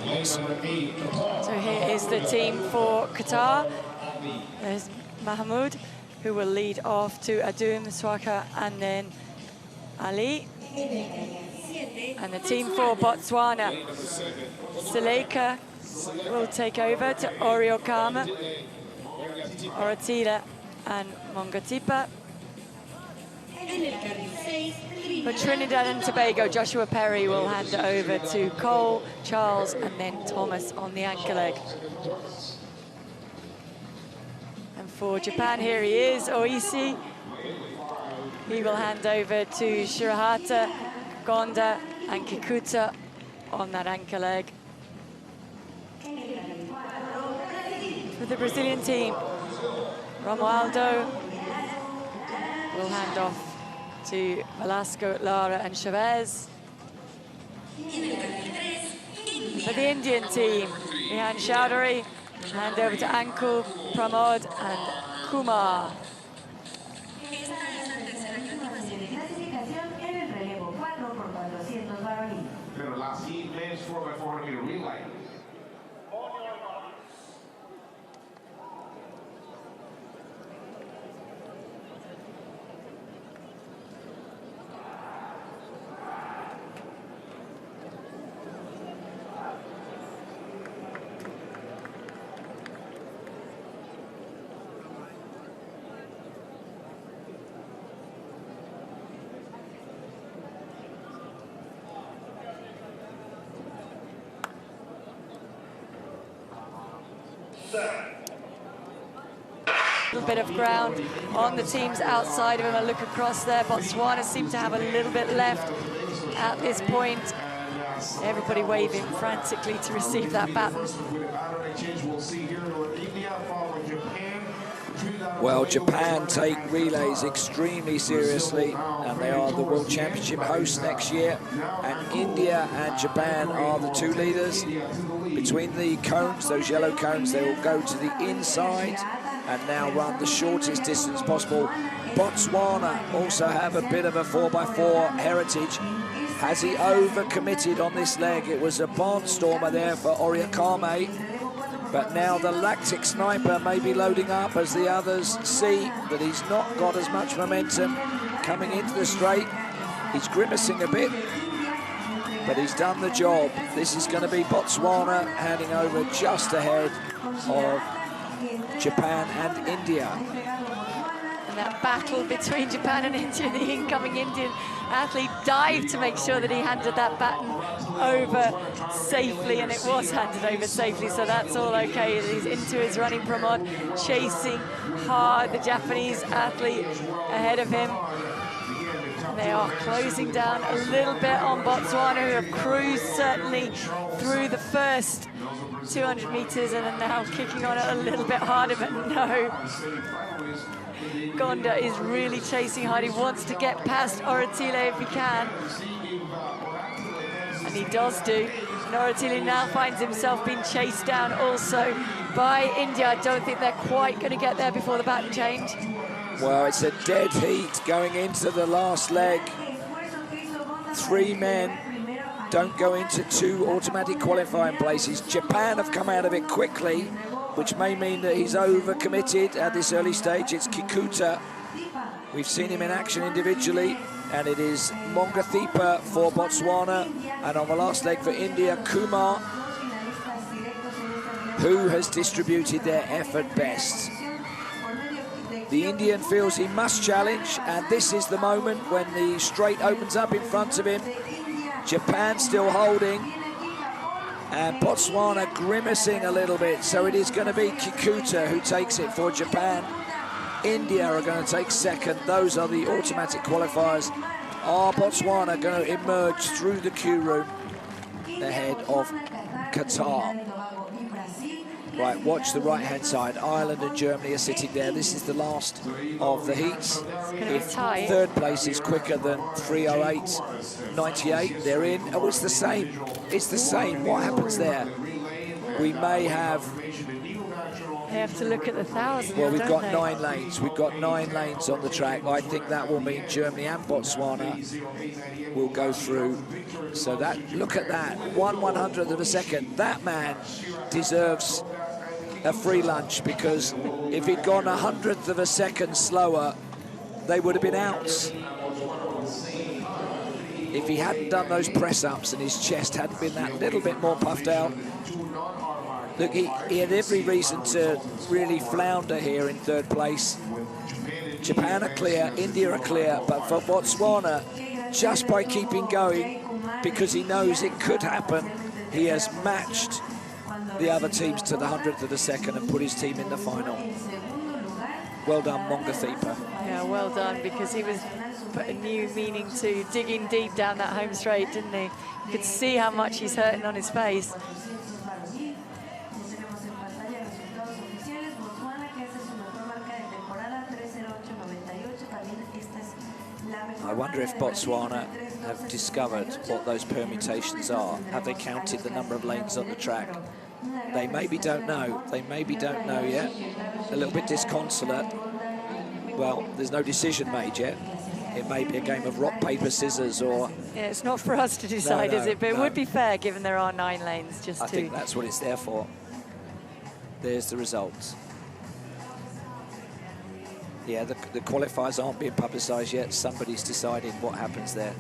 So here is the team for Qatar. There's Mahmoud, who will lead off to Adun, Swaka, and then Ali. And the team for Botswana, Seleka will take over to Oriokama, Oratila, and Mongatipa. For Trinidad and Tobago, Joshua Perry will hand it over to Cole, Charles, and then Thomas on the anchor leg. And for Japan, here he is, Oishi. He will hand over to Shirahata, Gonda, and Kikuta on that anchor leg. For the Brazilian team, Romualdo will hand off to Velasco, Lara, and Chavez. For the Indian team, Ihan Chowdhury, hand over to Anku, Pramod, and Kumar. Last heat, men's 4x400 meter relay. A little bit of ground on the teams outside of him. I look across there. Botswana seem to have a little bit left at this point. Everybody waving frantically to receive that baton. Well, Japan take relays extremely seriously, and they are the World Championship hosts next year. And India and Japan are the two leaders. Between the cones, those yellow cones, they will go to the inside and now run the shortest distance possible. Botswana also have a bit of a 4x4 heritage. Has he overcommitted on this leg? It was a barnstormer there for Oriakame. But now the Lactic Sniper may be loading up as the others see that he's not got as much momentum coming into the straight. He's grimacing a bit, but he's done the job. This is going to be Botswana handing over just ahead of Japan and India. And that battle between Japan and India, the incoming Indian athlete dived to make sure that he handed that baton over safely, and it was handed over safely, so that's all okay. He's into his running, Pramod, chasing hard the Japanese athlete ahead of him. And they are closing down a little bit on Botswana, who have cruised certainly through the first 200 meters and are now kicking on it a little bit harder, but no. Gonda is really chasing hard. He wants to get past Oratile if he can. And he does do. And Oratile now finds himself being chased down also by India. I don't think they're quite going to get there before the baton change. Well, it's a dead heat going into the last leg. 3 men don't go into 2 automatic qualifying places. Japan have come out of it quickly, which may mean that he's overcommitted at this early stage. It's Kikuta. We've seen him in action individually, and it is Mongatipa for Botswana, and on the last leg for India, Kumar, who has distributed their effort best. The Indian feels he must challenge, and this is the moment when the straight opens up in front of him. Japan still holding, and Botswana grimacing a little bit, so it is going to be Kikuta who takes it for Japan. India are going to take second. Those are the automatic qualifiers. Are Botswana going to emerge through the queue room ahead of Qatar? Right, watch the right-hand side. Ireland and Germany are sitting there. This is the last of the heats. If third place is quicker than 3:08.98, they're in. Oh, it's the same. It's the same. What happens there? We may have They have to look at the 1,000. Well, we've don't got they? 9 lanes. We've got 9 lanes on the track. I think that will mean Germany and Botswana will go through. So that, look at that, 1/100th of a second. That man deserves a free lunch, because if he'd gone 100th of a second slower, they would have been out. If he hadn't done those press-ups and his chest hadn't been that little bit more puffed out, look, he had every reason to really flounder here in 3rd place. Japan are clear, India are clear, but for Botswana, just by keeping going, because he knows it could happen, he has matched the other teams to the 100th of a second and put his team in the final. Well done, Mongathipa. Yeah, well done, because he was put a new meaning to digging deep down that home straight, didn't he? You could see how much he's hurting on his face. I wonder if Botswana have discovered what those permutations are. Have they counted the number of lanes on the track? They maybe don't know. They maybe don't know yet. A little bit disconsolate. Well, there's no decision made yet. It may be a game of rock, paper, scissors, or... Yeah, it's not for us to decide, No, is it? But it no. would be fair, given there are 9 lanes, just I to... think that's what it's there for. There's the results. Yeah, the qualifiers aren't being publicised yet. Somebody's deciding what happens there.